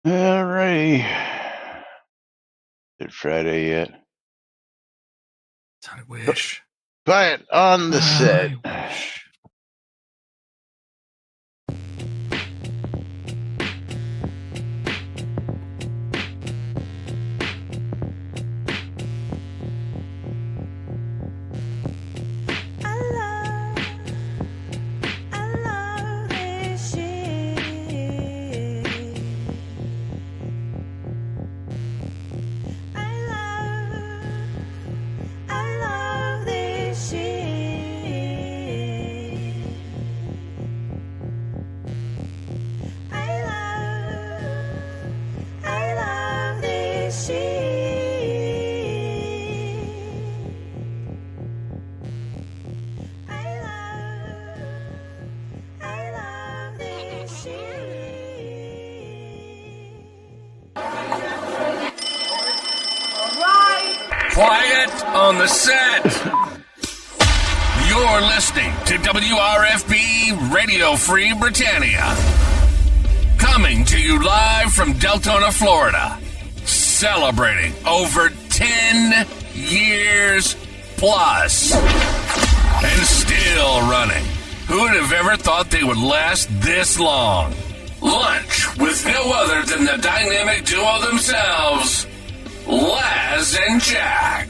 Alrighty. Is it Friday yet? I wish. Quiet on the set. I wish. Quiet on the set. You're listening to WRFB Radio Free Britannia. Coming to you live from Deltona, Florida. Celebrating over 10 years plus. And still running. Who would have ever thought they would last this long? Lunch with no other than the dynamic duo themselves, Laz and Jack.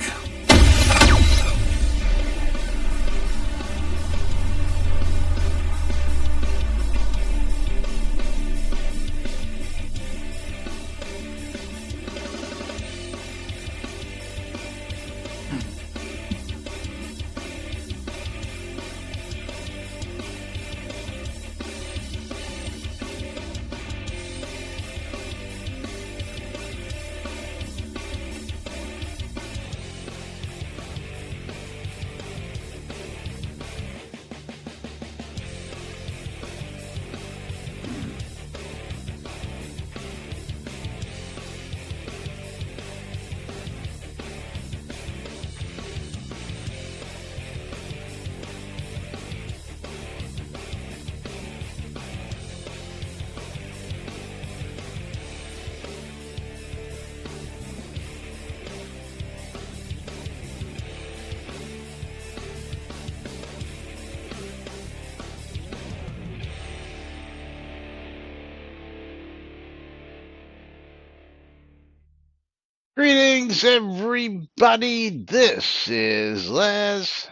Greetings, everybody. This is Les.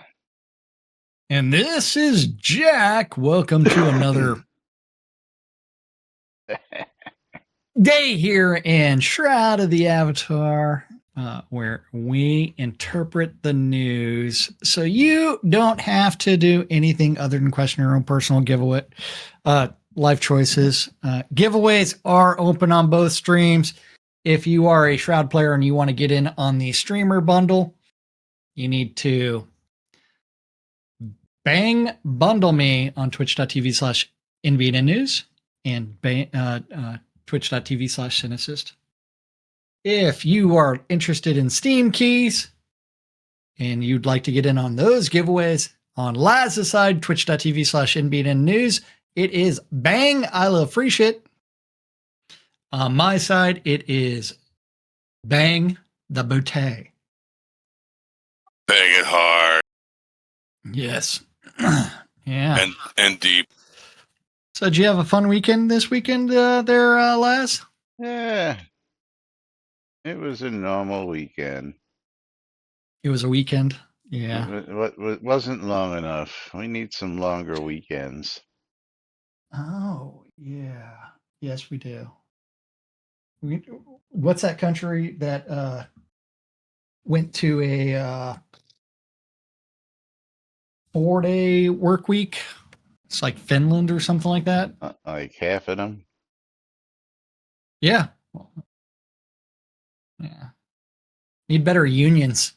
And this is Jack. Welcome to another day here in Shroud of the Avatar, where we interpret the news. So you don't have to do anything other than question your own personal giveaway, life choices. Giveaways are open on both streams. If you are a Shroud player and you want to get in on the streamer bundle, you need to bang bundle me on twitch.tv/NBNN news and twitch.tv/Cynicist. If you are interested in Steam keys and you'd like to get in on those giveaways, on Laz's side, twitch.tv/NBNN news, it is bang, I love free shit. On my side, it is bang the bouteille. Bang it hard. Yes. Yeah. And deep. So did you have a fun weekend this weekend there, Laz? Yeah. It was a normal weekend. It was a weekend. Yeah. It wasn't long enough. We need some longer weekends. Oh, yeah. Yes, we do. What's that country that went to a 4-day work week? It's like Finland or something like that. Like half of them. Yeah. Yeah. Need better unions.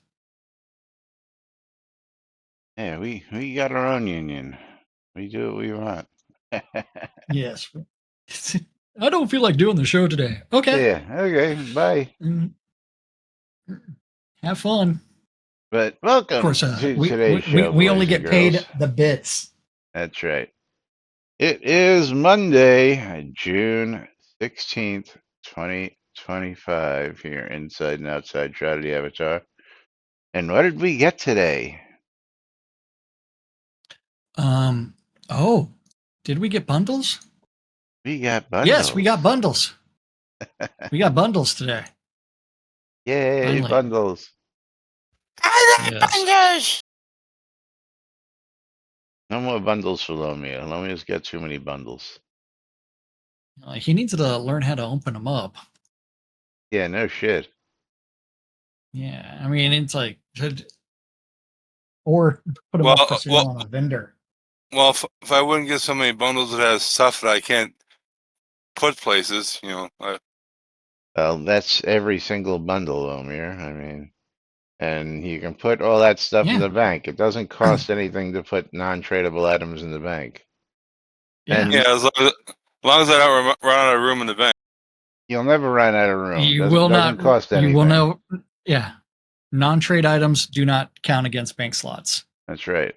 Yeah, we got our own union. We do what we want. Yes. I don't feel like doing the show today. Okay. Yeah, okay, bye. Have fun. But welcome Of course, to today's show. We only boys get and paid girls. the bits. That's right. It is Monday, June 16th, 2025 here, inside and outside Shroud of the Avatar. And what did we get today? Oh, did we get bundles? We got bundles. Yes, we got bundles. We got bundles today. Yay, Finally. bundles. Yes. Bundles! No more bundles for Lomia. Lomia's got too many bundles. He needs to learn how to open them up. Yeah, no shit. Yeah, I mean, it's like, or put them up for sale on a vendor. Well, if I wouldn't get so many bundles that has stuff that I can't put places, Well, that's every single bundle, Lomir. I mean, and you can put all that stuff in Yeah. the bank. It doesn't cost anything to put non-tradable items in the bank. Yeah. And as long as I don't run out of room in the bank. you'll never run out of room. You doesn't, will doesn't not. cost anything. You will know. Yeah, non-trade items do not count against bank slots. That's right.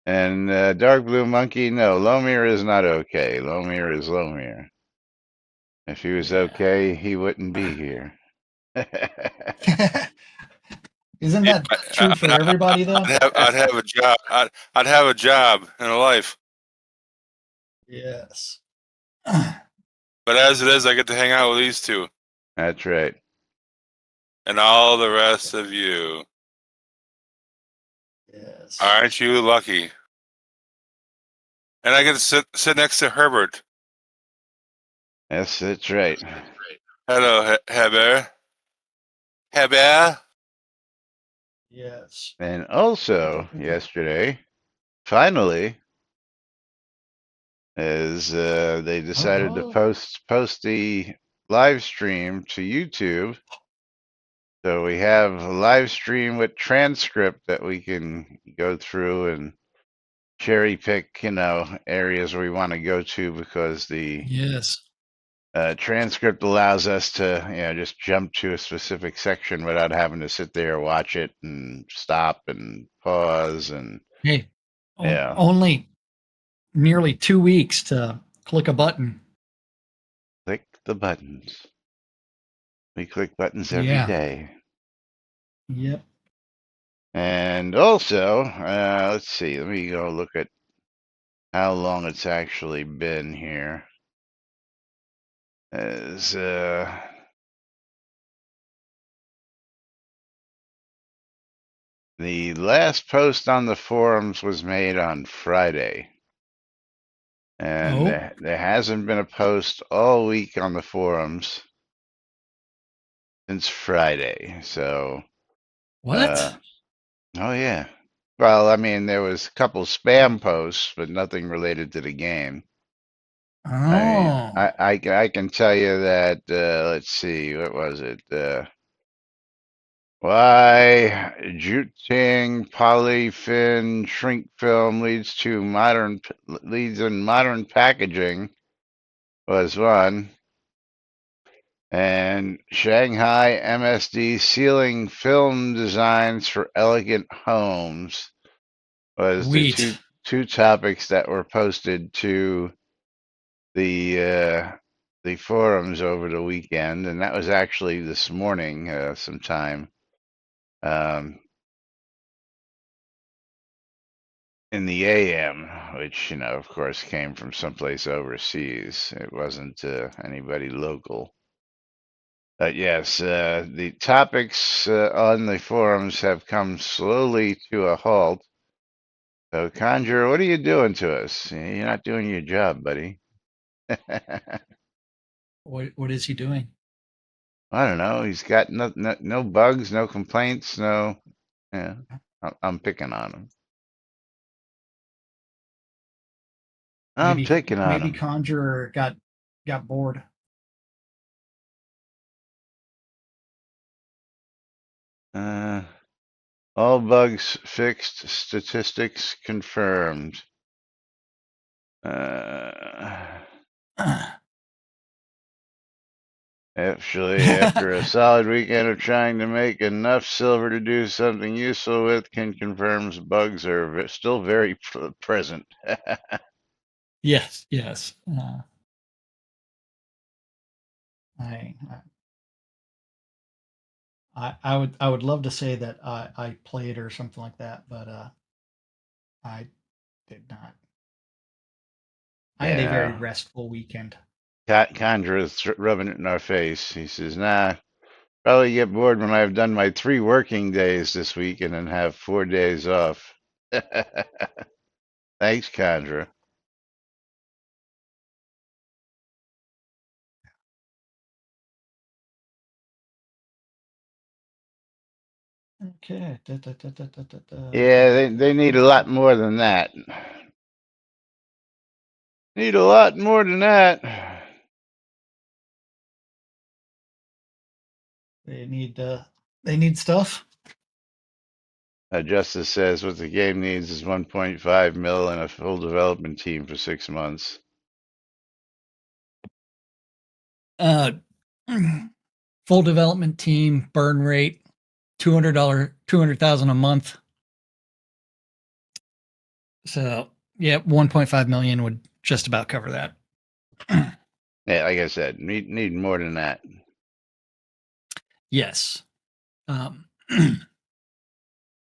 And Dark Blue Monkey, no, Lomir is not okay. Lomir is Lomir. If he was okay, he wouldn't be here. Isn't that true for everybody, though? I'd have a job. I'd have a job and a life. Yes. But as it is, I get to hang out with these two. That's right. And all the rest of you. Yes. Aren't you lucky? And I get to sit next to Herbert. Yes, that's right. Hello, Heber. Heber. Yes. And also, yesterday, finally, as they decided to post the live stream to YouTube. So we have a live stream with transcript that we can go through and cherry pick, areas we want to go to, because the Yes. transcript allows us to, just jump to a specific section without having to sit there, watch it, and stop and pause. And Hey, yeah, only nearly 2 weeks to click a button. click the buttons. We click buttons every day. Yep. And also, let's see, let me go look at how long it's actually been here. As the last post on the forums was made on Friday. And there hasn't been a post all week on the forums since Friday. So What? Oh yeah. Well, I mean, there was a couple spam posts, but nothing related to the game. Oh. I can tell you that. Let's see, what was it? Why juting polyfin shrink film leads in modern packaging was one. And Shanghai MSD ceiling film designs for elegant homes was the two topics that were posted to the forums over the weekend, and that was actually this morning sometime in the AM, which of course came from someplace overseas. It wasn't anybody local. But yes, the topics on the forums have come slowly to a halt. So, Conjurer, what are you doing to us? You're not doing your job, buddy. What is he doing? I don't know. He's got no bugs, no complaints, no. Yeah, I'm picking on him. I'm picking on him. Maybe Conjurer got bored. All bugs fixed. Statistics confirmed. Actually, after a solid weekend of trying to make enough silver to do something useful with, can confirms bugs are still very present. Yes. I would love to say that I played or something like that, but I did not. I had a very Yeah. restful weekend. Condra's rubbing it in our face. He says, nah, probably get bored when I've done my 3 working days this week and then have 4 days off. Thanks, Condra. Okay. Yeah, they need a lot more than that. Need a lot more than that. They need stuff. Justice says what the game needs is 1.5 mil and a full development team for 6 months. Full development team, burn rate, $200,000 a month. So yeah, 1.5 million would just about cover that. Yeah, like I said, need more than that. Yes. Need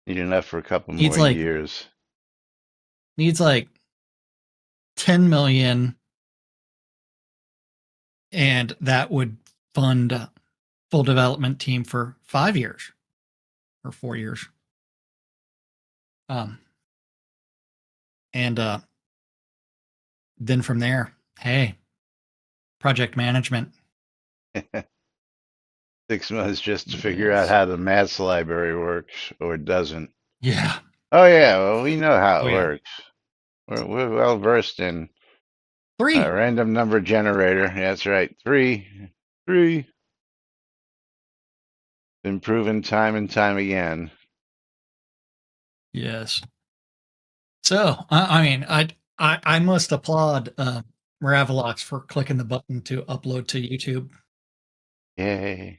enough for a couple Needs more like years. needs like 10 million, and that would fund full development team for 5 years or 4 years. And then from there, hey, project management. 6 months just to figure out how the maths library works or doesn't. Yeah. Oh yeah, well we know how it Oh, yeah. works. We're well versed in 3. random number generator. Yeah, that's right. 3. Been proven time and time again. Yes. So, I mean, I must applaud Maravalox for clicking the button to upload to YouTube. Yay.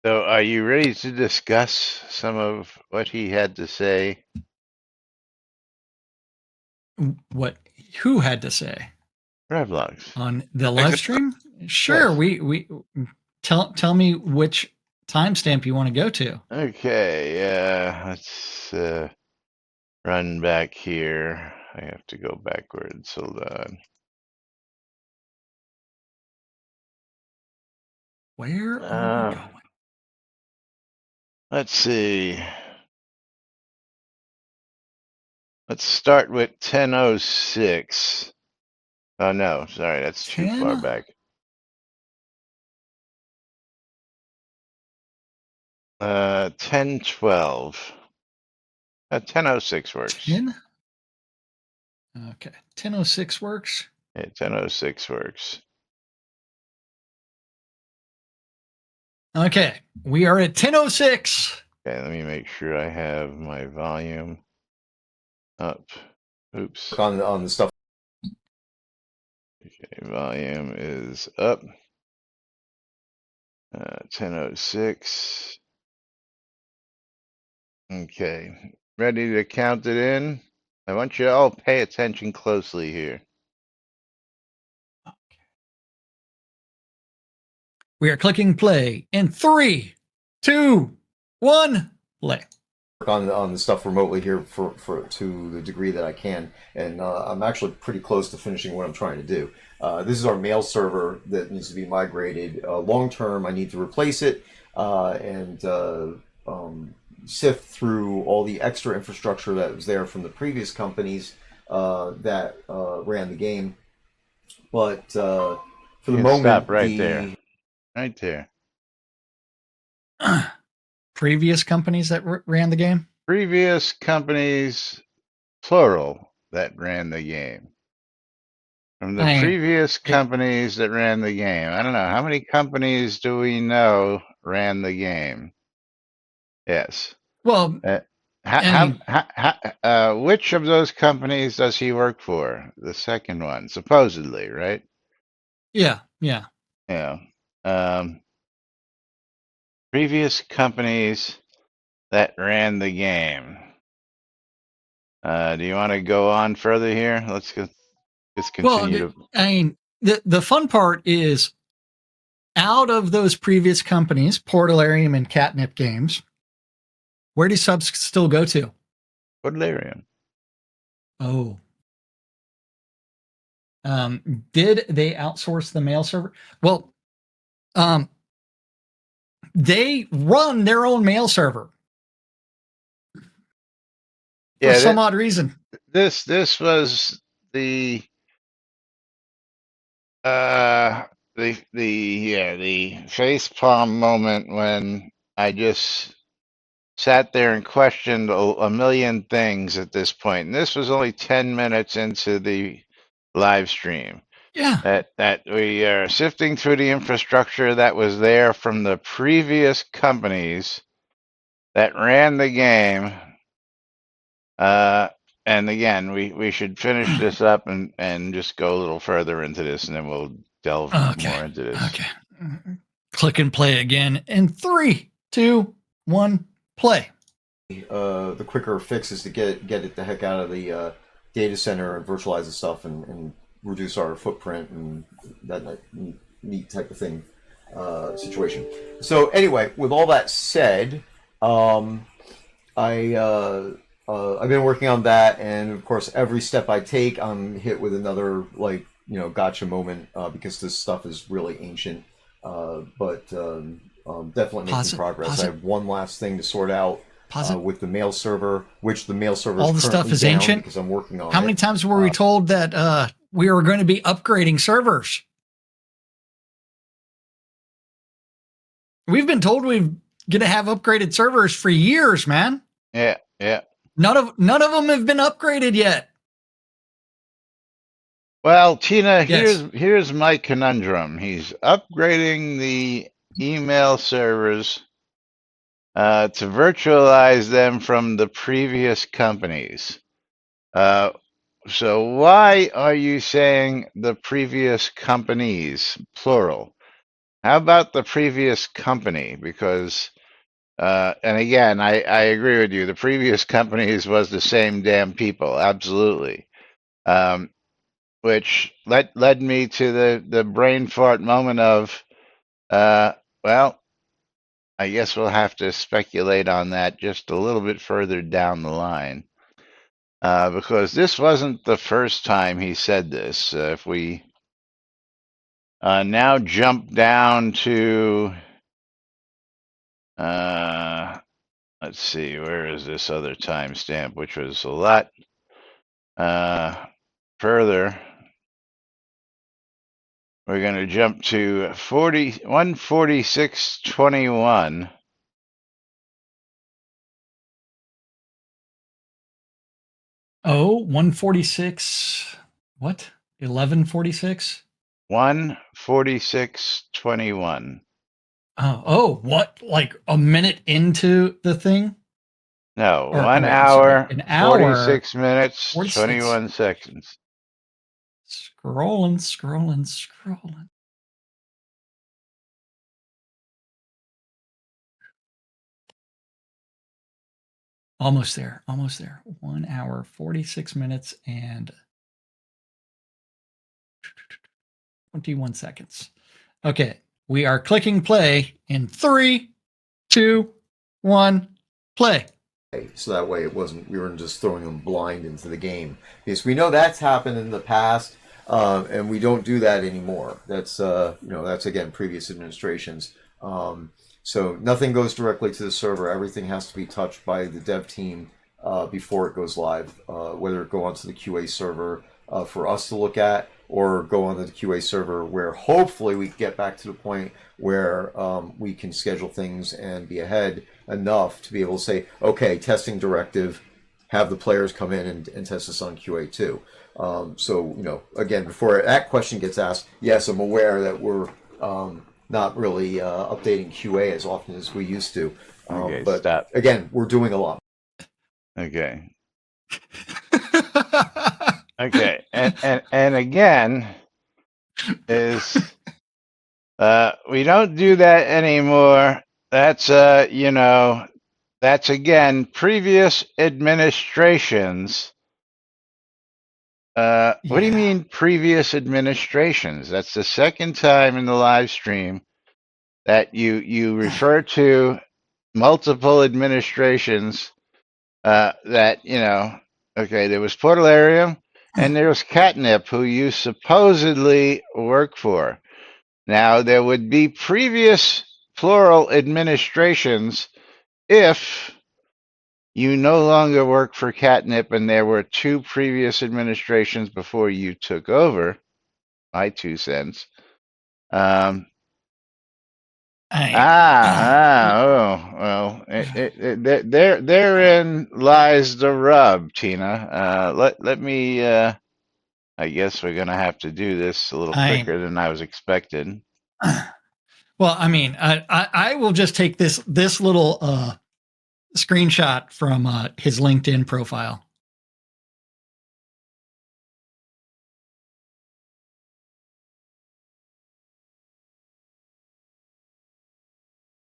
So are you ready to discuss some of what he had to say? What who had to say Revlogs. on the live stream? Sure, Yes. we tell me which timestamp you want to go to. Okay, let's run back here. I have to go backwards. Hold on. Where are we going? Let's see. Let's start with 10:06. Oh no, sorry, that's too far 10 back. 10:12. 10:06 works. 10? Okay. 10:06 works. Yeah, 10:06 works. Okay. We are at 10:06. Okay, let me make sure I have my volume up. Oops. On the stuff. Okay, volume is up. 10:06. Okay, ready to count it in? I want you to all pay attention closely here. We are clicking play in 3, 2, 1, play. On the stuff remotely here for to the degree that I can, and I'm actually pretty close to finishing what I'm trying to do. This is our mail server that needs to be migrated. Long term, I need to replace it and sift through all the extra infrastructure that was there from the previous companies that ran the game. But for the moment, stop right there. Right there. Previous companies that ran the game? Previous companies, plural, that ran the game. From the previous companies that ran the game. I don't know. How many companies do we know ran the game? Yes. Well, which of those companies does he work for? The second one, supposedly, right? Yeah. Yeah. Previous companies that ran the game. Do you want to go on further here? Let's go. Just Well, continue to. I mean, the fun part is out of those previous companies, Portalarium and Catnip Games, where do subs still go to? Podlarium. Oh. Did they outsource the mail server? Well, they run their own mail server for Yeah, some odd reason. this was the the facepalm moment when I just sat there and questioned a million things at this point. And this was only 10 minutes into the live stream. Yeah. That we are sifting through the infrastructure that was there from the previous companies that ran the game. And again, we should finish this up and just go a little further into this, and then we'll delve more into this. Okay. Click and play again. In 3, 2, 1, play. The quicker fix is to get it the heck out of the data center and virtualize the stuff and reduce our footprint and that neat type of thing situation. So anyway, with all that said, I've been working on that, and of course, every step I take, I'm hit with another gotcha moment because this stuff is really ancient. But definitely making progress. I have one last thing to sort out with the mail server, which the mail server all the stuff is ancient because I'm working on. How many times were we told that we were going to be upgrading servers? We've been told we're going to have upgraded servers for years, man. Yeah. None of them have been upgraded yet. Well, Tina, Yes. here's my conundrum. He's upgrading the email servers to virtualize them from the previous companies. So why are you saying the previous companies, plural? How about the previous company? Because, and again, I agree with you. The previous companies was the same damn people, absolutely. Which led me to the brain fart moment of, well, I guess we'll have to speculate on that just a little bit further down the line. Because this wasn't the first time he said this. If we now jump down to, let's see, where is this other timestamp, which was a lot further. We're going to jump to 146.21. Oh, 146. What? 1146? 146.21. Oh, what? Like a minute into the thing? No, Or, 1 wait, hour, sorry, an hour, 46 minutes, 46. 21 seconds. Scrolling. Almost there. 1 hour, 46 minutes, and 21 seconds. Okay, we are clicking play in 3, 2, 1, play. So that way we weren't just throwing them blind into the game, because we know that's happened in the past, and we don't do that anymore. That's that's again previous administrations. So nothing goes directly to the server. Everything has to be touched by the dev team before it goes live, whether it go onto the QA server for us to look at, or go on the QA server where hopefully we get back to the point where we can schedule things and be ahead enough to be able to say, okay, testing directive, have the players come in and test this on QA too. So, again, before that question gets asked, yes, I'm aware that we're not really updating QA as often as we used to. Okay, but stop. Again, we're doing a lot. Okay. Okay. And again is we don't do that anymore. That's that's again previous administrations What do you Yeah. mean previous administrations? That's the second time in the live stream that you refer to multiple administrations. That okay, there was Portalarium and there was Catnip, who you supposedly work for. Now there would be previous plural administrations if you no longer work for Catnip and there were two previous administrations before you took over. My 2 cents. Um, I oh, well, therein lies the rub, Tina. Let me. I guess we're gonna have to do this a little I quicker than I was expecting. well, I mean, I will just take this little screenshot from his LinkedIn profile.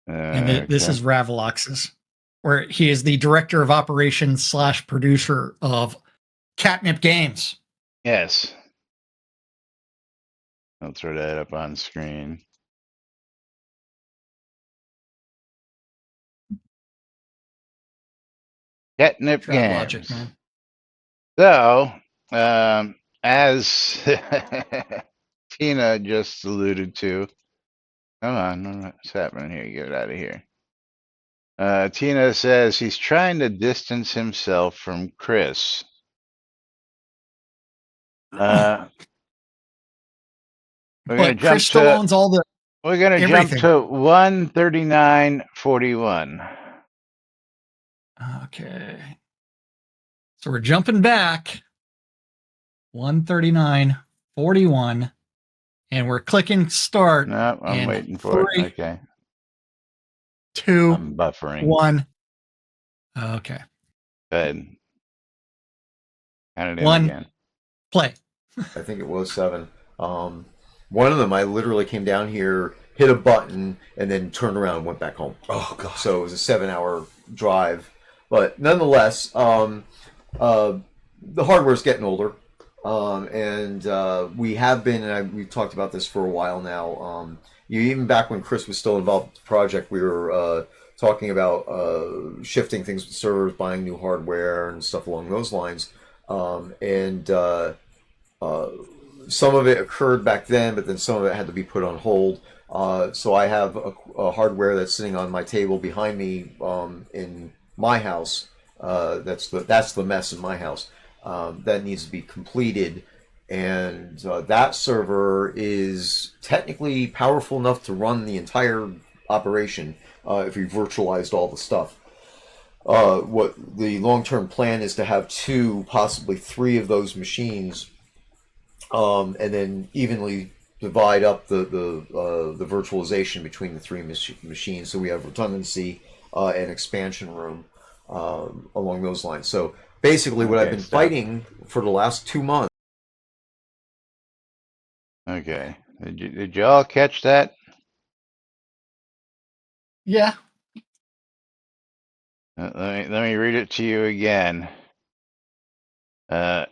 And this Okay. is Ravalox's, where he is the director of operations / producer of Catnip Games. Yes. I'll throw that up on screen. Catnip Shroud Logic, Games. man. So, as Tina just alluded to, come on, what's happening here? Get it out of here. Tina says he's trying to distance himself from Chris. We're gonna But jump Chris still to owns all the we're gonna jump everything. to 139.41. Okay. So we're jumping back 139.41, and we're clicking start. No, I'm in waiting for it. 3, Okay, 2, I'm buffering. 1. Okay. Go ahead. Count it in 1. again. Play. I think it was 7. One of them, I literally came down here, hit a button, and then turned around and went back home. Oh god. So it was a 7-hour drive, but nonetheless, the hardware's getting older, and we have been, and we've talked about this for a while now. Even back when Chris was still involved with the project, we were talking about shifting things with servers, buying new hardware, and stuff along those lines. And some of it occurred back then, but then some of it had to be put on hold. So I have a hardware that's sitting on my table behind me in my house. That's the mess in my house that needs to be completed, and that server is technically powerful enough to run the entire operation if we virtualized all the stuff. What the long-term plan is to have 2, possibly 3 of those machines, and then evenly divide up the virtualization between the 3 machines, so we have redundancy and expansion room along those lines. So basically, what I've been fighting for the last 2 months. Okay. Did you all catch that? Yeah. Let me read it to you again.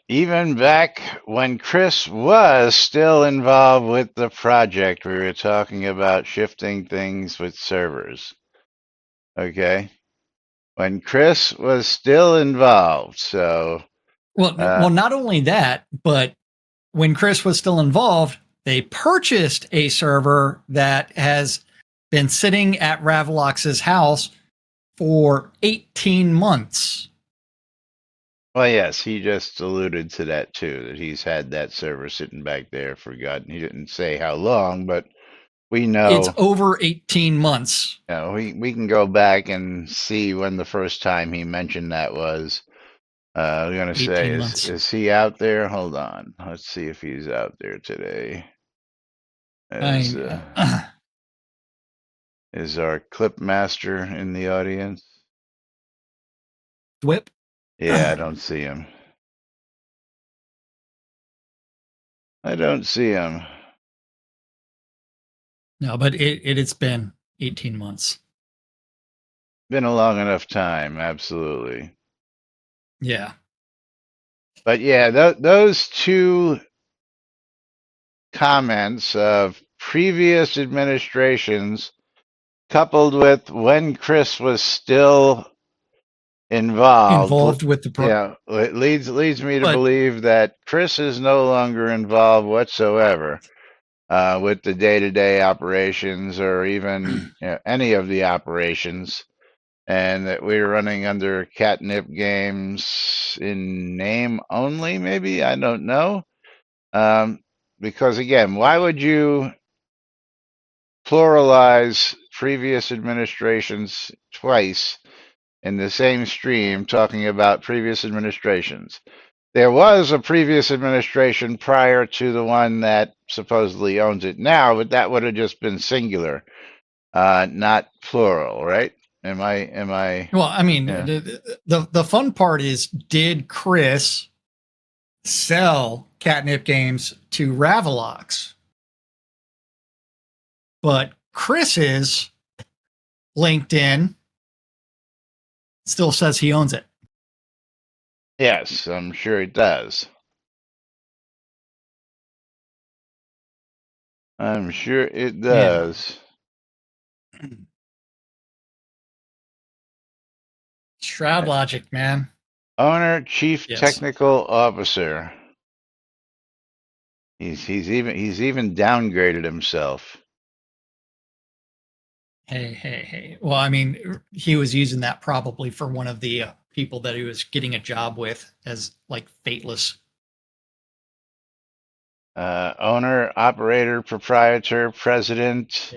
Even back when Chris was still involved with the project, we were talking about shifting things with servers. Okay? When Chris was still involved, so... Well, not only that, but when Chris was still involved, they purchased a server that has been sitting at Ravalox's house for 18 months. Well, yes, he just alluded to that too, that he's had that server sitting back there forgotten. He didn't say how long, but we know It's over 18 months. we can go back and see when the first time he mentioned that was. I'm gonna say, 18 months. is he out there? Hold on, let's see if he's out there today. Is our clip master in the audience? Whip? Yeah, I don't see him. I don't see him. No, but it's been 18 months. Been a long enough time, absolutely. Yeah. But yeah, those two comments of previous administrations, coupled with when Chris was still involved, Involved with the it leads me to but believe that Chris is no longer involved whatsoever with the day-to-day operations or even any of the operations, and that we're running under catnip games in name only. Maybe, I don't know. Because again, why would you pluralize previous administrations twice in the same stream talking about previous administrations? There was a previous administration prior to the one that supposedly owns it now, but that would have just been singular, not plural, right? Am I, well, I mean, yeah. the fun part is, did Chris sell catnip games to Ravalox? But Chris's LinkedIn still says he owns it. Yes, I'm sure it does. I'm sure it Yeah. does. Shroud logic, man. Owner, chief Yes. technical officer. He's even downgraded himself. Hey. Well, I mean, he was using that probably for one of the people that he was getting a job with as like fateless. Owner, operator, proprietor, president,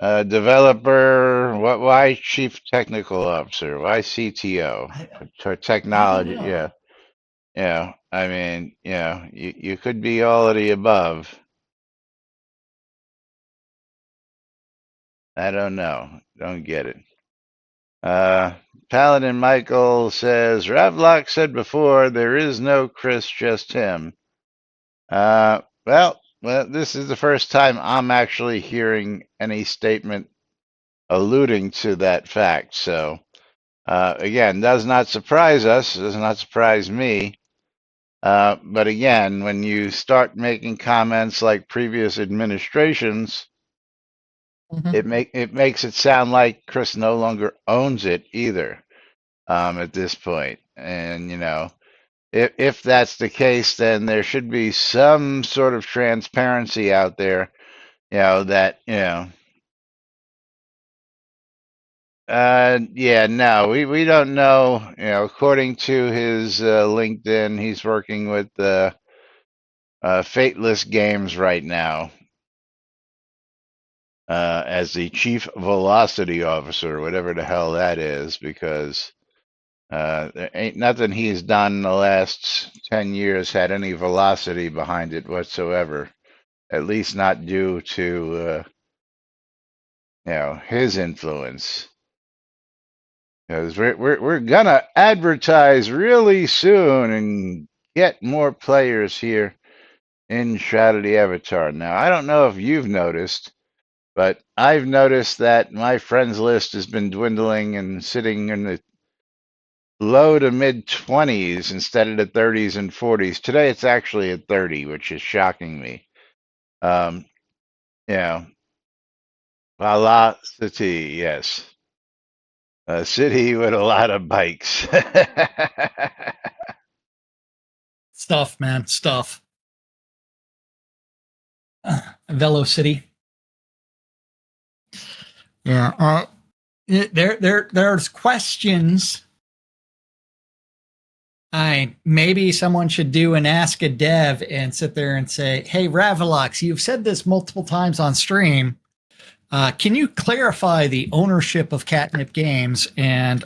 Yeah. developer. What? Why chief technical officer? Why CTO? For I don't technology? know. Yeah, yeah. I mean, you could be all of the above. I don't know. Don't get it. Paladin Michael says, Ravlock said before, there is no Chris, just him. Well, this is the first time I'm actually hearing any statement alluding to that fact. So, again, does not surprise us, does not surprise me. But again, when you start making comments like previous administrations, it makes it sound like Chris no longer owns it either, at this point. And if that's the case, then there should be some sort of transparency out there. That yeah, no, we don't know. According to his LinkedIn, he's working with Fateless Games right now as the chief velocity officer, whatever the hell that is, because there ain't nothing he's done in the last 10 years had any velocity behind it whatsoever. At least not due to his influence. Because we're gonna advertise really soon and get more players here in Shroud of the Avatar. Now, I don't know if you've noticed, but I've noticed that my friends list has been dwindling and sitting in the low to mid 20s instead of the 30s and 40s. Today it's actually at 30, which is shocking me. Um, yeah, velocity, yes. A city with a lot of bikes. Stuff, man. Stuff. Velocity. Yeah. There's questions. Maybe someone should do an Ask a Dev and sit there and say, "Hey, Ravalox, you've said this multiple times on stream. Can you clarify the ownership of Catnip Games and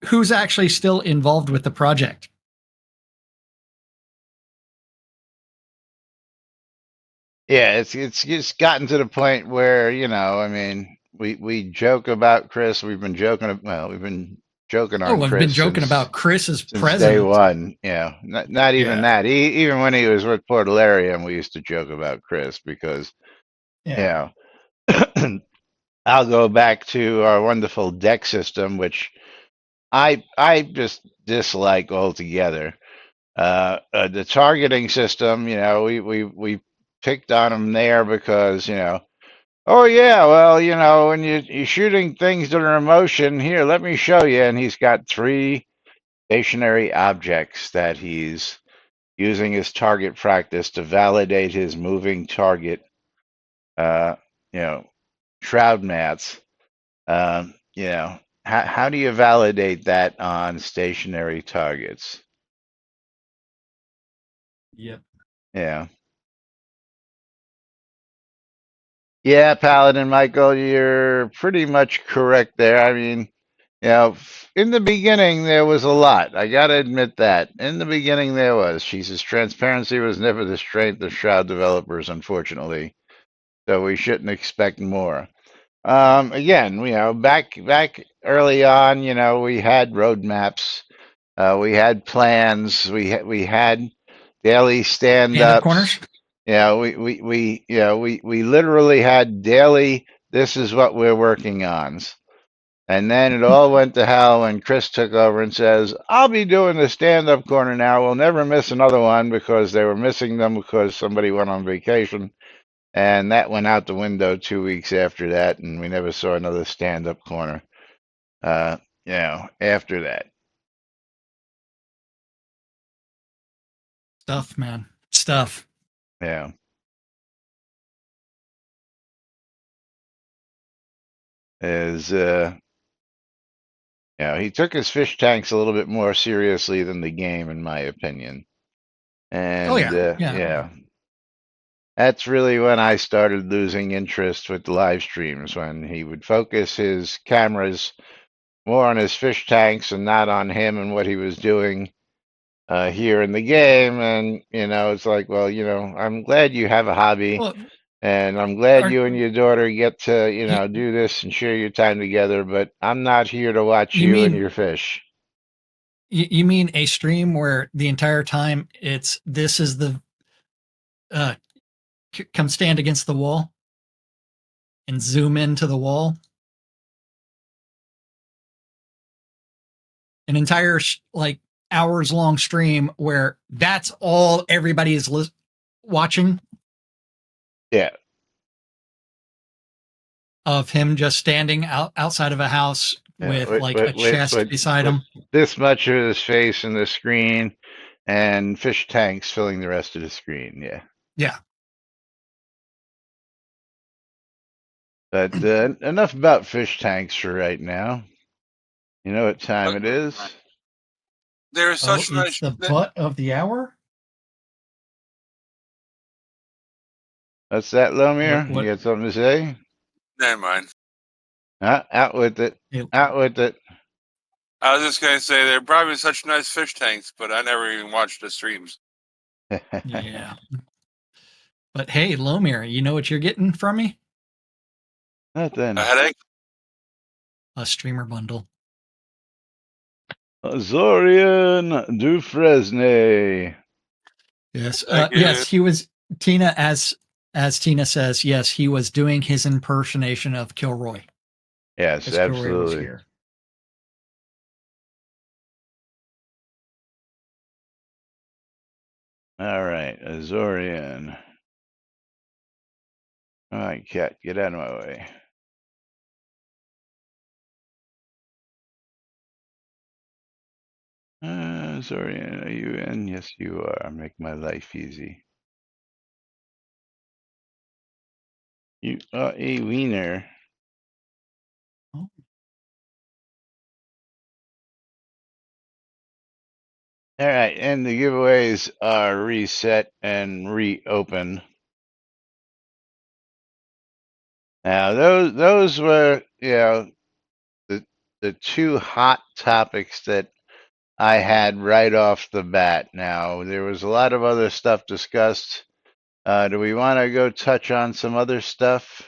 who's actually still involved with the project?" Yeah, it's just gotten to the point where, I mean, we joke about Chris. We've been joking Oh, on I've been Chris joking about Chris as since day president. one. Not even Yeah. that. Even when he was with Portalarium, we used to joke about Chris because, Yeah. I'll go back to our wonderful deck system, which I just dislike altogether. The targeting system, we picked on him there because, oh yeah, well, when you're shooting things that are in motion, here, let me show you. And he's got three stationary objects that he's using his target practice to validate his moving target, uh, you know, shroud mats. How do you validate that on stationary targets? Yep. Yeah. Yeah, Paladin Michael, you're pretty much correct there. I mean, in the beginning there was a lot. I gotta admit that. In the beginning there was. Jesus, transparency was never the strength of Shroud developers, unfortunately. So we shouldn't expect more. Again, back early on, we had roadmaps, we had plans, we had daily Stand-up stand-ups. corners. Yeah, we literally had daily. This is what we're working on, and then it all went to hell when Chris took over and says, "I'll be doing the stand-up corner now. We'll never miss another one," because they were missing them because somebody went on vacation. And that went out the window 2 weeks after that, and we never saw another stand-up corner. After that. Stuff, man. Stuff. Yeah. Is he took his fish tanks a little bit more seriously than the game, in my opinion. Oh And yeah. Yeah. yeah. That's really when I started losing interest with the live streams, when he would focus his cameras more on his fish tanks and not on him and what he was doing here in the game. And, it's like, well, I'm glad you have a hobby, Well, and I'm glad are you and your daughter get to, you, do this and share your time together, but I'm not here to watch you you and mean your fish. you mean a stream where the entire time this is the come stand against the wall and zoom into the wall? An entire like hours long stream where that's all everybody is watching Yeah. of him just standing outside of a house Yeah, with like a chest beside with him. this much of his face in the screen and fish tanks filling the rest of the screen. Yeah. Yeah. But enough about fish tanks for right now. You know what time it is? There's Oh, such it's nice. the butt of the hour. What's that, Lomir? You What? got something to say? Never mind. Out with it. It, Out with it. I was just gonna say they're probably such nice fish tanks, but I never even watched the streams. yeah. But hey, Lomir, you know what you're getting from me? Nothing. A headache? A streamer bundle. Zorian Dufresne. Yes. Thank you. Yes, he was Tina as Tina says, yes, he was doing his impersonation of Kilroy. Yes, As Kilroy was absolutely. here. All right, Azorian. All right, cat, get out of my way. Zorian, are you in? Yes, you are. Make my life easy. You are a wiener. Oh. All right, and the giveaways are reset and reopened. Now, those were, the two hot topics that I had right off the bat. Now, there was a lot of other stuff discussed. Do we want to go touch on some other stuff?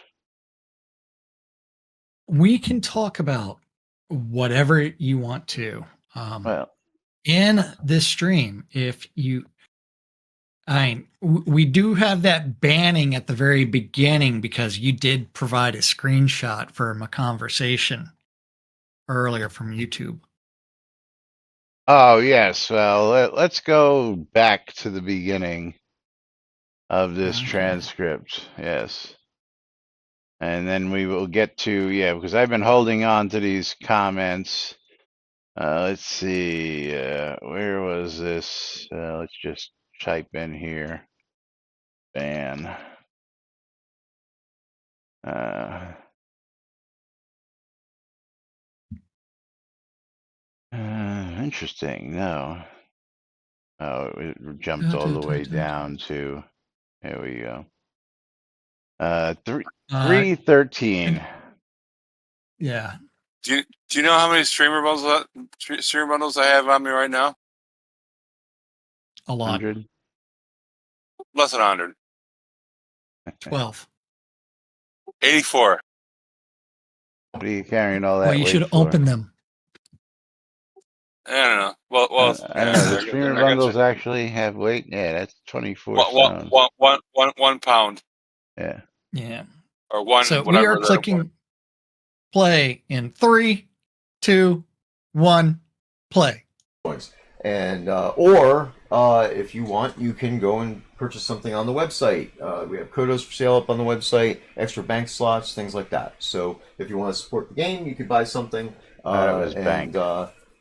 We can talk about whatever you want to. Well, In this stream, if you we do have that banning at the very beginning because you did provide a screenshot from a conversation earlier from YouTube. Oh, yes. Well, let's go back to the beginning of this Okay. transcript. Yes. And then we will get to, yeah, because I've been holding on to these comments. Let's see. Where was this? Let's just type in here. Ban. Uh, Interesting. No. Oh, it jumped all the way down to, here we go. Three, Uh, 313. yeah, Do you know how many streamer bundles I have on me right now? a lot. 100. Less than 100. 12. 84. What are you carrying all Well, that you weight should for? open them. I don't know. Well, I don't know. The yeah, streamer I got you. bundles actually have weight. Yeah, that's 24 stones. 1 pound Yeah. Yeah. or one So we are whatever the clicking play in 3, 2, 1, play. Points. And or if you want, you can go and purchase something on the website. We have Kodos for sale up on the website, extra bank slots, things like that. So if you want to support the game, you could buy something. That was And bank.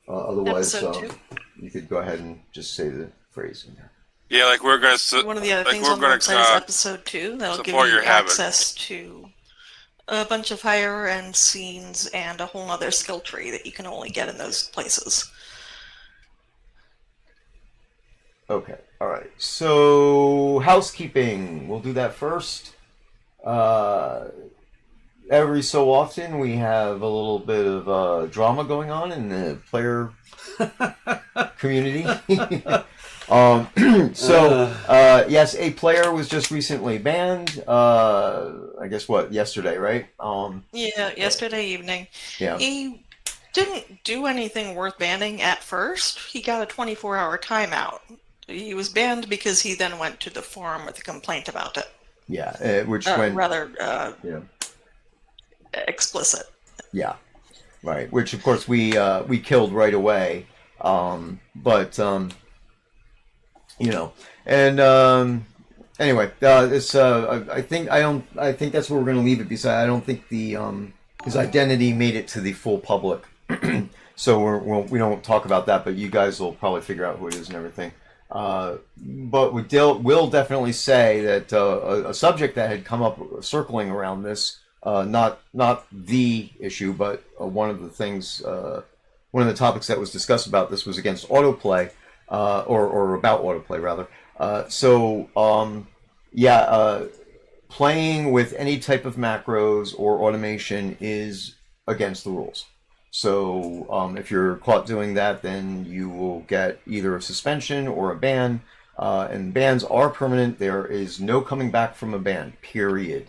otherwise, Episode 2. you could go ahead and just say the phrase in there. Yeah, like we're gonna One of the other like things we're on the gonna website is episode 2. That'll give support you your habit. access to a bunch of higher end scenes and a whole other skill tree that you can only get in those places. Okay, all right. So housekeeping, we'll do that first. Every so often, we have a little bit of drama going on in the player community. Yes, a player was just recently banned. I guess yesterday, right? Yeah, yesterday evening. Yeah. He didn't do anything worth banning at first. He got a 24-hour timeout. He was banned because he then went to the forum with a complaint about it. Yeah, which went rather yeah. explicit. Yeah, right. Which of course we killed right away. Anyway, it's I think that's where we're going to leave it. Because I don't think his identity made it to the full public, so we don't talk about that. But you guys will probably figure out who it is and everything. But will definitely say that a subject that had come up circling around this, not the issue, but one of the things, one of the topics that was discussed about this was against autoplay, or about autoplay rather. Playing with any type of macros or automation is against the rules. So if you're caught doing that, then you will get either a suspension or a ban. And bans are permanent. There is no coming back from a ban, period.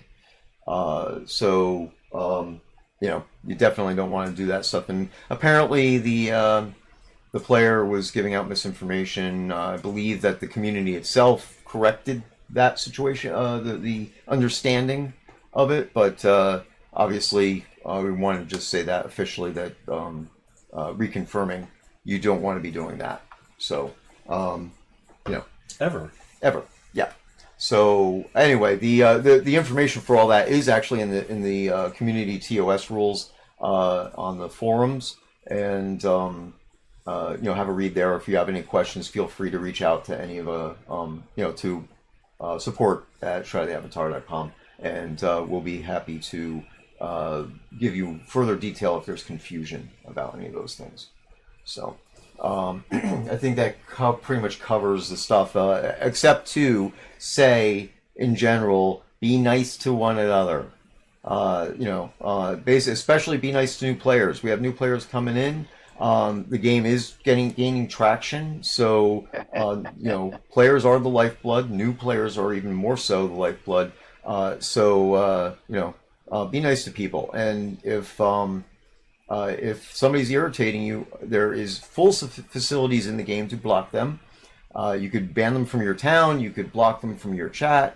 You definitely don't want to do that stuff. And apparently the player was giving out misinformation. I believe that the community itself corrected that situation, the understanding of it. But obviously, we want to just say that officially, that reconfirming you don't want to be doing that. So, Ever. yeah. So anyway, the information for all that is actually in the community TOS rules on the forums, and have a read there. If you have any questions, feel free to reach out to any of to support at shroudtheavatar.com, and we'll be happy to give you further detail if there's confusion about any of those things. So I think that pretty much covers the stuff, except to say in general, be nice to one another. Especially be nice to new players. We have new players coming in. The game is gaining traction, so players are the lifeblood. New players are even more so the lifeblood. Be nice to people, and if somebody's irritating you, there is full facilities in the game to block them. You could ban them from your town. You could block them from your chat,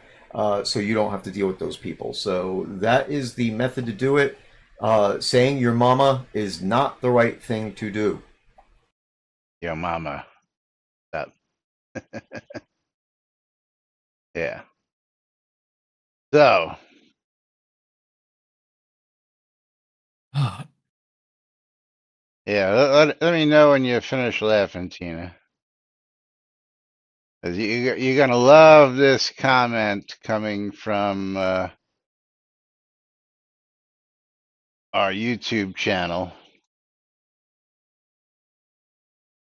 so you don't have to deal with those people. So that is the method to do it. Saying your mama is not the right thing to do. Yo, mama. Up. Yeah. So, Oh, yeah, let me know when you finish laughing, Tina. 'Cause you're going to love this comment coming from our YouTube channel.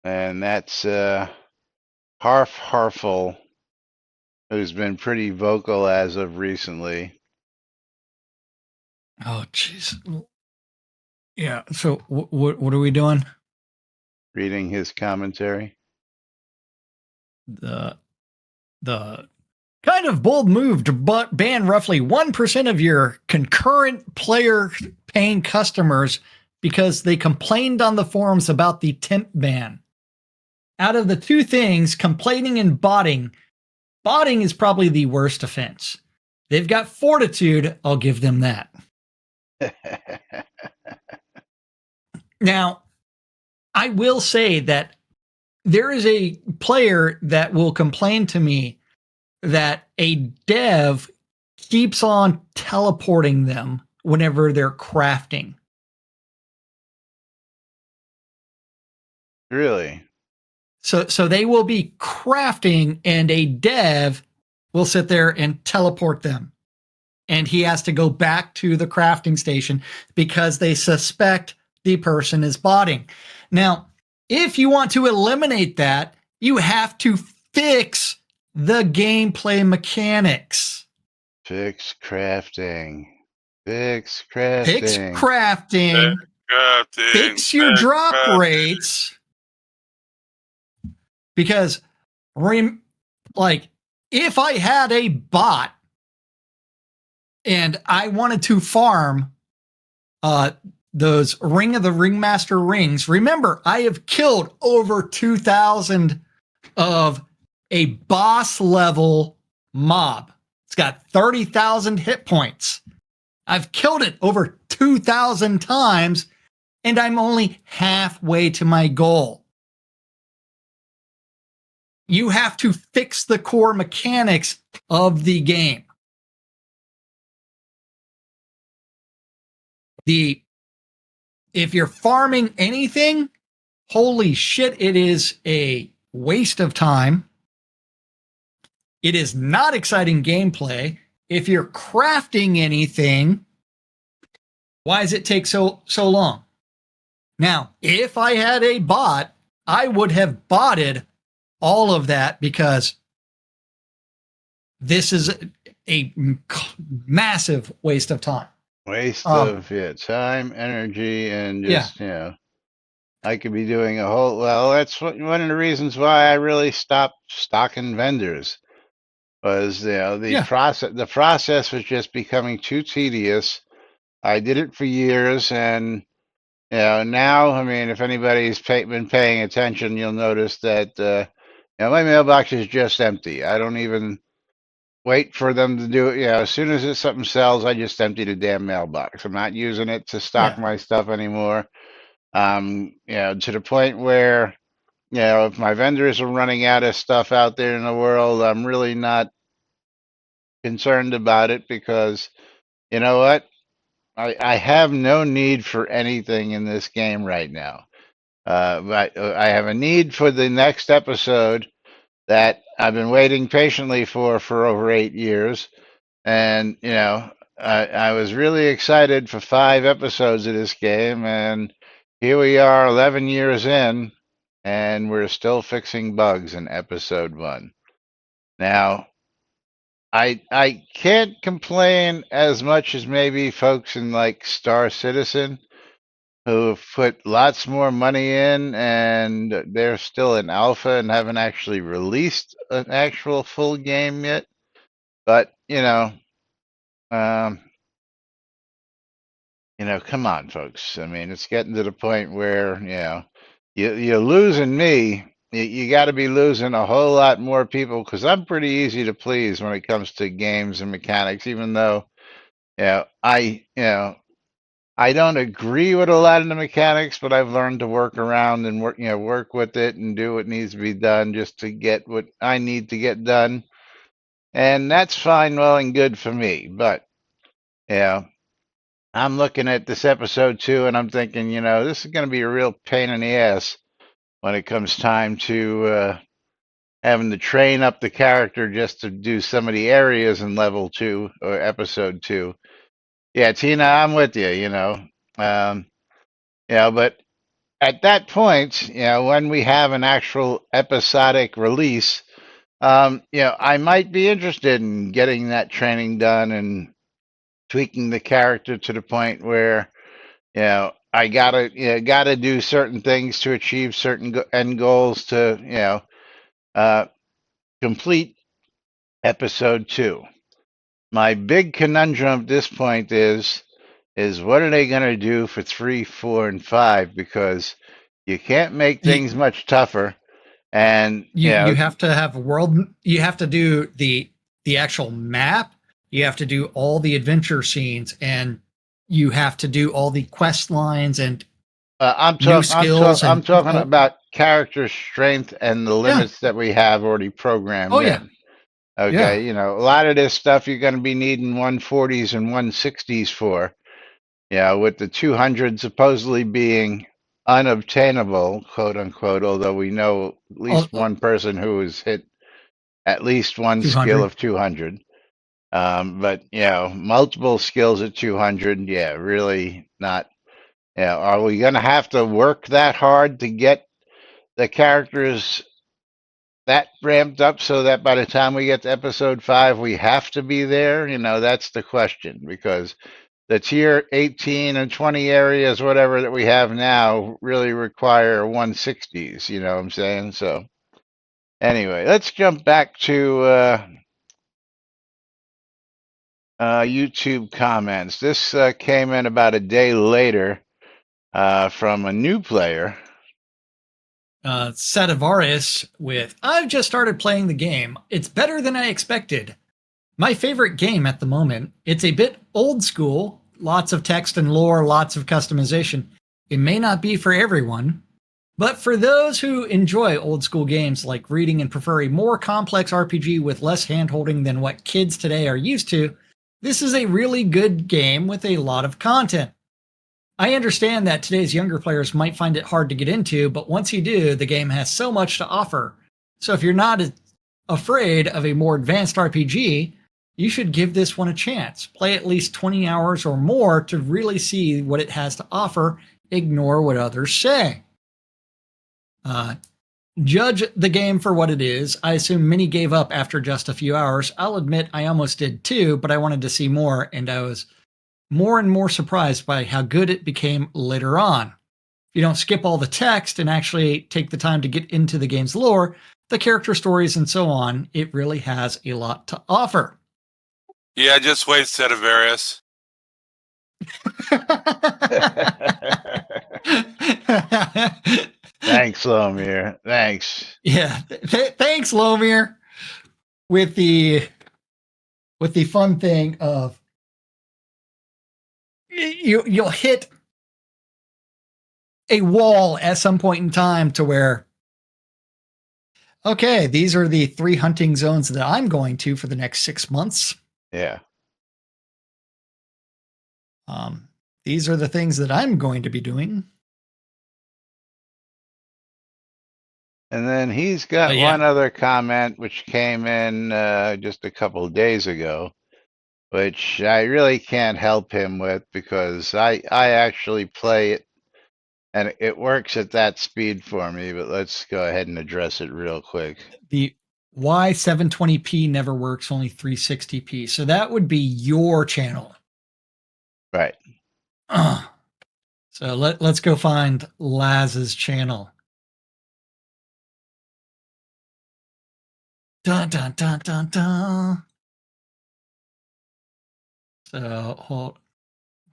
And that's Harful, who's been pretty vocal as of recently, oh, jeez. Yeah. So what are we doing? reading his commentary. The kind of bold move to ban roughly 1% of your concurrent player paying customers because they complained on the forums about the temp ban. Out of the two things, complaining and botting is probably the worst offense. They've got fortitude, I'll give them that. Now, I will say that there is a player that will complain to me that a dev keeps on teleporting them whenever they're crafting. Really? So they will be crafting and a dev will sit there and teleport them. And he has to go back to the crafting station because they suspect the person is botting. Now, if you want to eliminate that, you have to fix the gameplay mechanics. Fix crafting. Fix Fix crafting. crafting. Fix your drop rates. Because, like, if I had a bot and I wanted to farm those Ring of the Ringmaster rings, remember, I have killed over 2,000 of a boss level mob. It's got 30,000 hit points. I've killed it over 2,000 times, and I'm only halfway to my goal. You have to fix the core mechanics of the game. If you're farming anything, holy shit, it is a waste of time. It is not exciting gameplay. If you're crafting anything, why does it take so long? Now, if I had a bot, I would have botted all of that because this is a massive waste of time. Waste of time, energy, and just, I could be doing a whole, well, that's one of the reasons why I really stopped stocking vendors was, the process was just becoming too tedious. I did it for years, and now, I mean, if anybody's been paying attention, you'll notice that my mailbox is just empty. I don't even wait for them to do it. As soon as something sells, I just empty the damn mailbox. I'm not using it to stock my stuff anymore. To the point where, if my vendors are running out of stuff out there in the world, I'm really not concerned about it because, you know what? I have no need for anything in this game right now. But I have a need for the next episode that I've been waiting patiently for over 8 years. And, I was really excited for 5 episodes of this game. And here we are 11 years in, and we're still fixing bugs in episode 1. Now, I can't complain as much as maybe folks in like Star Citizen who have put lots more money in and they're still in alpha and haven't actually released an actual full game yet. But, um, come on, folks. I mean, it's getting to the point where, you're losing me. You got to be losing a whole lot more people because I'm pretty easy to please when it comes to games and mechanics, even though, I I don't agree with a lot of the mechanics, but I've learned to work around and work with it and do what needs to be done just to get what I need to get done. And that's fine, well and good for me. But yeah, I'm looking at this episode 2 and I'm thinking, this is going to be a real pain in the ass when it comes time to having to train up the character just to do some of the areas in level 2 or episode 2. Yeah, Tina, I'm with you, Um, but at that point, when we have an actual episodic release, I might be interested in getting that training done and tweaking the character to the point where, I gotta do certain things to achieve certain end goals to, uh, complete episode 2. My big conundrum at this point is what are they going to do for 3, 4, and 5? Because you can't make You, things much tougher, and you have to have a world. You have to do the actual map. You have to do all the adventure scenes, and you have to do all the quest lines and I'm new talking skills I'm and talking oh about character strength and the yeah, limits that we have already oh programmed yeah, in. yeah. Okay, a lot of this stuff you're going to be needing 140s and 160s for. Yeah, with the 200 supposedly being unobtainable, quote unquote, although we know at Oh, least one person who has hit at least one skill 200. of 200. But, multiple skills at 200, yeah, really not. Yeah, are we going to have to work that hard to get the characters that ramped up so that by the time we get to episode 5, we have to be there? That's the question because the tier 18 and 20 areas, whatever that we have now, really require 160s. You know what I'm saying? So, anyway, let's jump back to YouTube comments. This came in about a day later from a new player. Sadavaris with I've just started playing the game. It's better than I expected. My favorite game at the moment. It's a bit old school, lots of text and lore, lots of customization. It may not be for everyone, but for those who enjoy old school games like reading and prefer a more complex RPG with less handholding than what kids today are used to, this is a really good game with a lot of content. I understand that today's younger players might find it hard to get into, but once you do, the game has so much to offer. So if you're not afraid of a more advanced RPG, you should give this one a chance. Play at least 20 hours or more to really see what it has to offer. Ignore what others say. Judge the game for what it is. I assume many gave up after just a few hours. I'll admit I almost did too, but I wanted to see more, and I was more and more surprised by how good it became later on. If you don't skip all the text and actually take the time to get into the game's lore, the character stories, and so on, it really has a lot to offer. Yeah, just wait, Stradivarius. Thanks, Lomir. Thanks. Yeah, thanks, Lomir. With the fun thing of you'll hit a wall at some point in time to where, okay, these are the 3 hunting zones that I'm going to for the next 6 months. Yeah. These are the things that I'm going to be doing. And then he's got one other comment which came in just a couple of days ago, which I really can't help him with because I actually play it and it works at that speed for me. But let's go ahead and address it real quick. The why 720p never works, only 360p. So that would be your channel. Right. So let's go find Laz's channel. Dun dun dun dun dun. So hold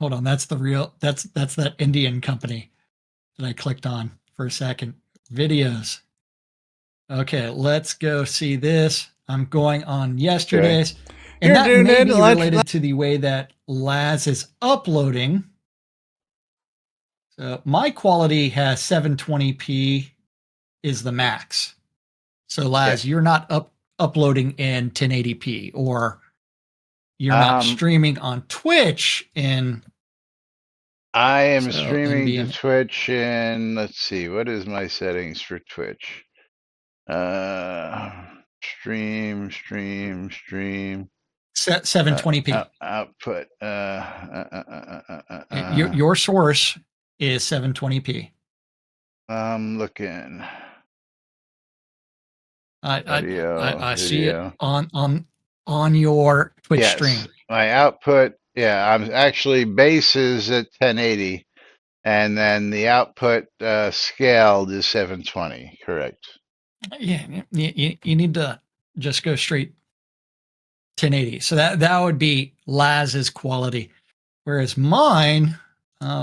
on. That's the real. That's that Indian company that I clicked on for a second. Videos. Okay, let's go see this. I'm going on yesterday's, and that may be related to the way that Laz is uploading. So my quality has 720p is the max. So Laz, you're not uploading in 1080p, or you're not streaming on Twitch in. I am So streaming to NBN Twitch, and let's see, what is my settings for Twitch? Stream. set 720p. Output. Your source is 720p. I'm looking. I see it on your Twitch stream. My output, I'm actually base is at 1080, and then the output scaled is 720. Correct. Yeah, you need to just go straight 1080. So that would be Laz's quality, whereas mine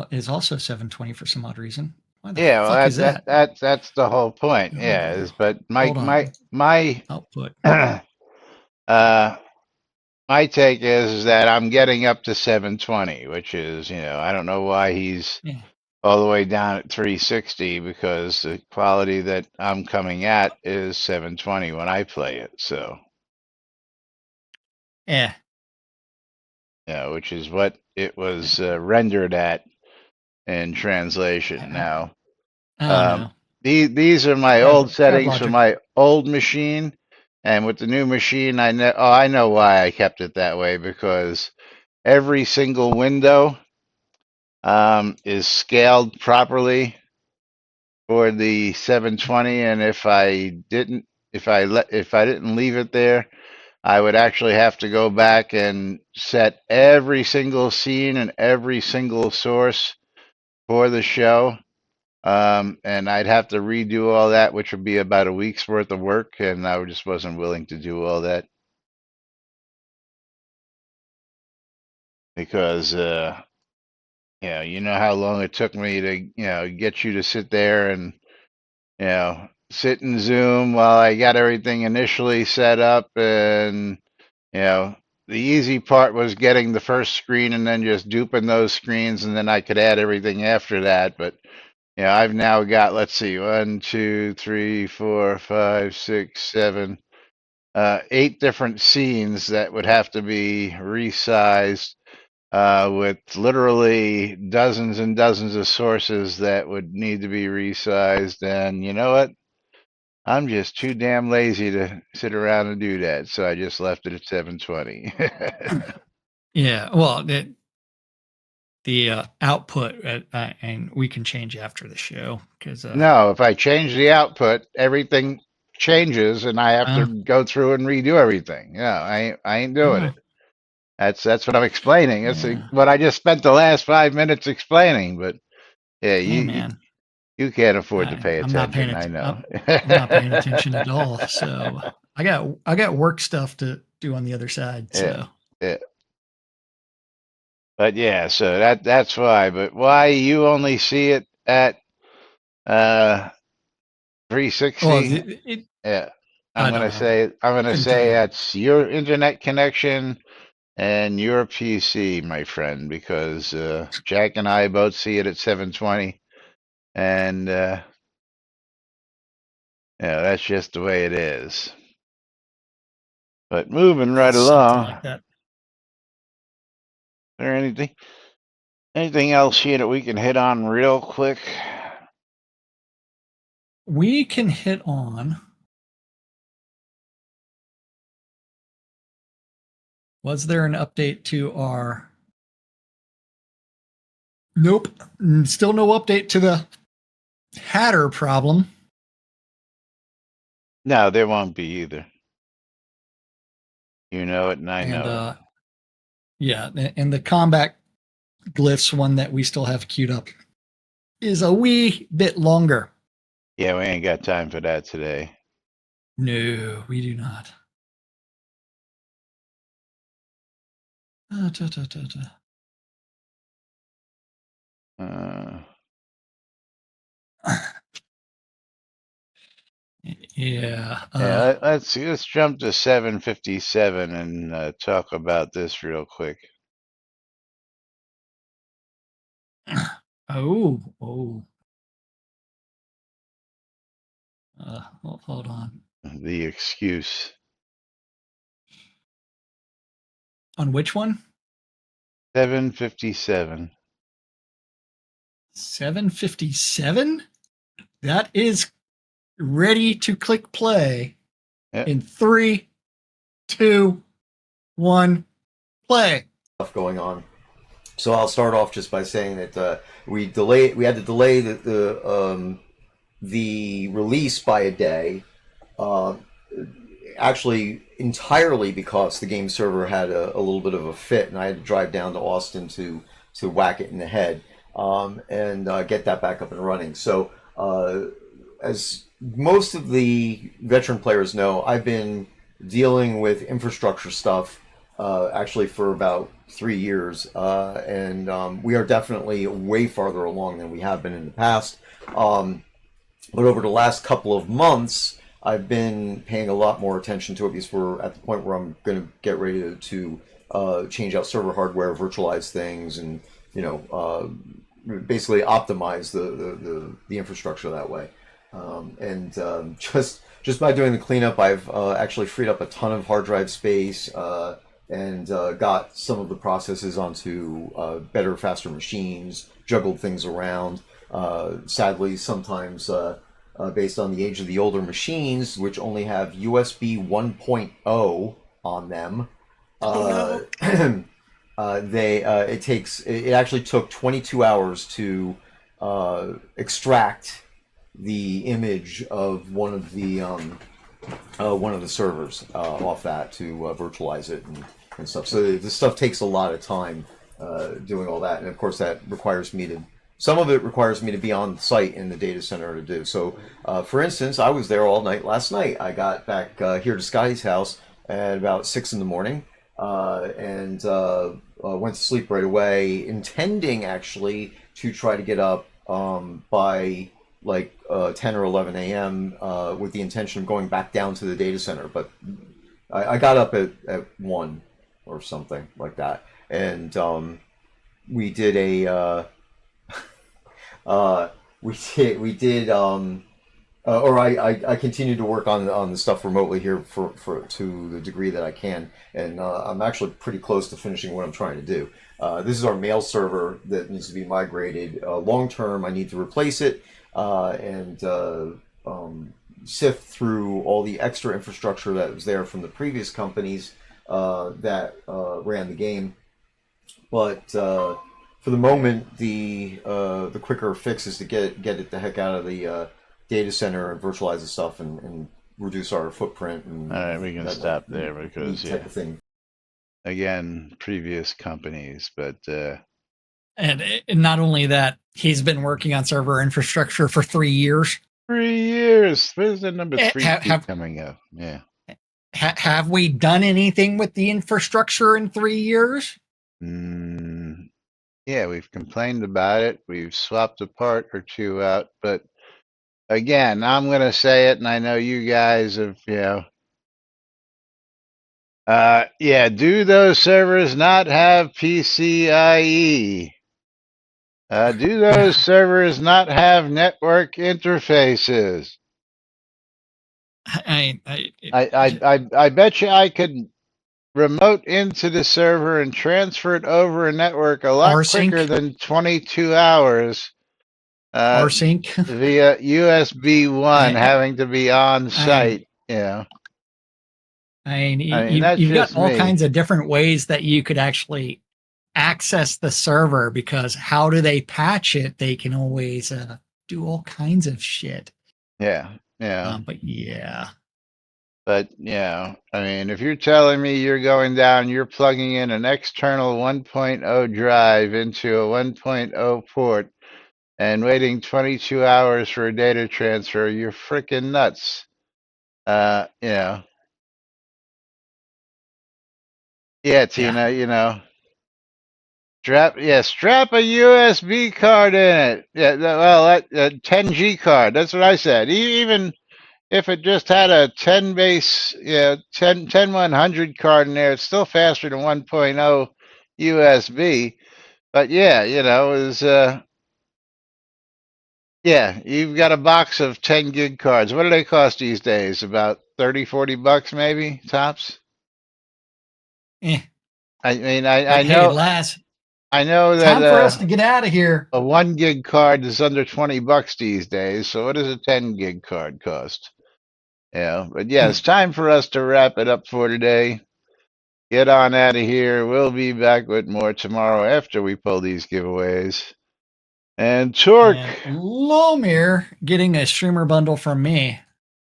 is also 720 for some odd reason. Why the fuck is that? That's the whole point. Yeah, but my output. My take is that I'm getting up to 720, which is, I don't know why he's all the way down at 360, because the quality that I'm coming at is 720 when I play it. So, yeah, which is what it was rendered at in translation. Now, these are my old settings for my old machine. And with the new machine, I know why I kept it that way, because every single window is scaled properly for the 720, and if I didn't leave it there, I would actually have to go back and set every single scene and every single source for the show. And I'd have to redo all that, which would be about a week's worth of work, and I just wasn't willing to do all that. Because you know how long it took me to get you to sit there and sit in Zoom while I got everything initially set up, and the easy part was getting the first screen and then just duping those screens, and then I could add everything after that. But I've now got, let's see, 1, 2, 3, 4, 5, 6, 7, 8 different scenes that would have to be resized, with literally dozens and dozens of sources that would need to be resized. And you know what? I'm just too damn lazy to sit around and do that. So I just left it at 720. Yeah. Well, the output, and we can change after the show, because no, if I change the output, everything changes, and I have to go through and redo everything. Yeah, I ain't doing it. That's what I'm explaining. That's what I just spent the last 5 minutes explaining. But you can't afford to pay attention. I know. I'm not paying attention at all. So I got work stuff to do on the other side. So yeah. But yeah, so that's why. But why you only see it at 360? Well, I'm gonna say that's your internet connection and your PC, my friend, because Jack and I both see it at 720, and that's just the way it is. But moving right along, like that. Is there anything else here that we can hit on real quick? We can hit on. Was there an update to our? Nope. Still no update to the Hatter problem. No, there won't be either. You know it, and I know it. Yeah, and the combat glyphs one that we still have queued up is a wee bit longer. Yeah, we ain't got time for that today. No, we do not. Let's jump to 757 and talk about this real quick. Oh. Hold on. The excuse. On which one? 757. 757? That is ready to click play Yep. in 3, 2, 1, play. Stuff going on. So I'll start off just by saying that we had to delay the release by a day, actually entirely because the game server had a little bit of a fit, and I had to drive down to Austin to whack it in the head and get that back up and running. So as most of the veteran players know, I've been dealing with infrastructure stuff actually for about 3 years, and we are definitely way farther along than we have been in the past. But over the last couple of months, I've been paying a lot more attention to it because we're at the point where I'm going to get ready to change out server hardware, virtualize things, and basically optimize the infrastructure that way. Just by doing the cleanup, I've actually freed up a ton of hard drive space and got some of the processes onto better, faster machines, juggled things around. Sadly, sometimes based on the age of the older machines, which only have USB 1.0 on them, it actually took 22 hours to extract the image of one of the servers off that to virtualize it and stuff. So this stuff takes a lot of time doing all that, and of course that requires me to. Some of it requires me to be on site in the data center to do. So, for instance, I was there all night last night. I got back here to Scotty's house at about 6 in the morning and went to sleep right away, intending actually to try to get up by like 10 or 11 a.m. With the intention of going back down to the data center. But I got up at 1 or something like that. And we did a... I continue to work on the stuff remotely here for to the degree that I can, and I'm actually pretty close to finishing what I'm trying to do. This is our mail server that needs to be migrated. Long term, I need to replace it and sift through all the extra infrastructure that was there from the previous companies that ran the game, but. For the moment, the quicker fix is to get it the heck out of the data center and virtualize the stuff and reduce our footprint. And all right, we can stop there because type of thing. Again, previous companies, but and not only that, he's been working on server infrastructure for 3 years. 3 years. Where's the number 3 coming up? Yeah. Have we done anything with the infrastructure in 3 years? Yeah, we've complained about it. We've swapped a part or two out, but again, I'm going to say it, and I know you guys have, do those servers not have PCIe? Do those servers not have network interfaces? I bet you I could remote into the server and transfer it over a network a lot quicker than 22 hours. Rsync via USB 1 having to be on site. You've got all kinds of different ways that you could actually access the server, because how do they patch it? They can always do all kinds of shit. But if you're telling me you're going down, you're plugging in an external 1.0 drive into a 1.0 port and waiting 22 hours for a data transfer, you're freaking nuts. Tina, strap a USB card in it. A 10G card. That's what I said. Even if it just had a 10 base, 100 card in there, it's still faster than 1.0 USB. But it was Yeah, you've got a box of 10 gig cards. What do they cost these days? About 30, $40 maybe, tops? Eh. I mean, But hey, last I know that time for us to get out of here. a 1 gig card is under $20 these days. So what does a 10 gig card cost? Yeah, but yeah, it's time for us to wrap it up for today. Get on out of here. We'll be back with more tomorrow after we pull these giveaways. And Torque. And Lomir getting a streamer bundle from me.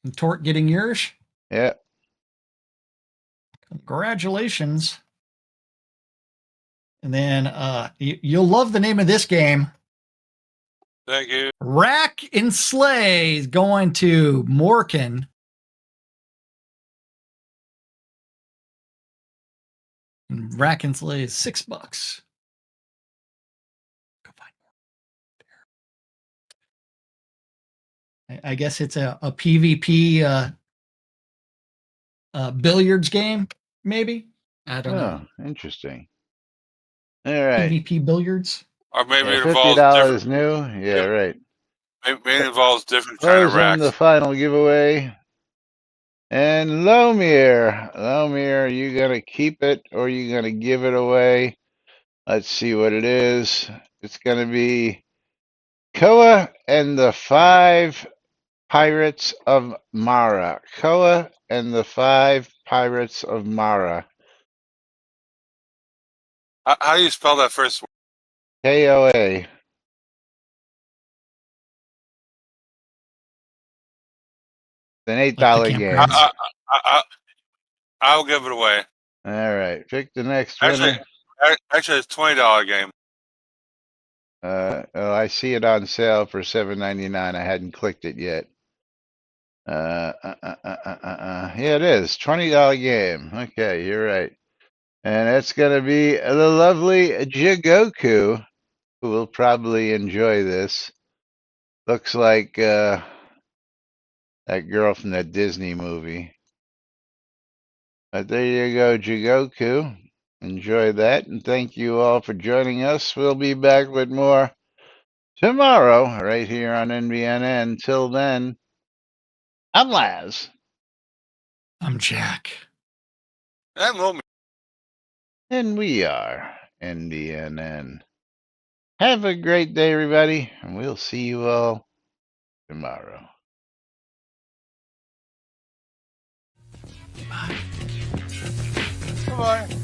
And Torque getting yours. Yeah. Congratulations. And then you'll love the name of this game. Thank you. Rack and Slay is going to Morkin. And Rack and Slay is $6. Go find more. I guess it's a PvP billiards game, maybe. I don't know. Interesting. All right. PvP billiards. Or maybe Yeah, it involves different. $50 new. Yeah, right. Maybe it involves different kind of Closing racks. the final giveaway. And Lomir, you gonna keep it or you gonna give it away? Let's see what it is. It's gonna be Koa and the 5 Pirates of Mara. Koa and the 5 Pirates of Mara. How do you spell that first word? KOA. It's an $8 game. I'll give it away. All right, pick the next Actually, winner. actually, it's $20 game. Oh, I see it on sale for $7.99. I hadn't clicked it yet. Yeah, it is $20 game. Okay, you're right, and it's gonna be the lovely Jigoku, who will probably enjoy this. Looks like that girl from that Disney movie. But there you go, Jigoku. Enjoy that, and thank you all for joining us. We'll be back with more tomorrow, right here on NBNN. Till then, I'm Laz. I'm Jack. And Lomi. And we are NBNN. Have a great day, everybody, and we'll see you all tomorrow. Bye. Bye-bye.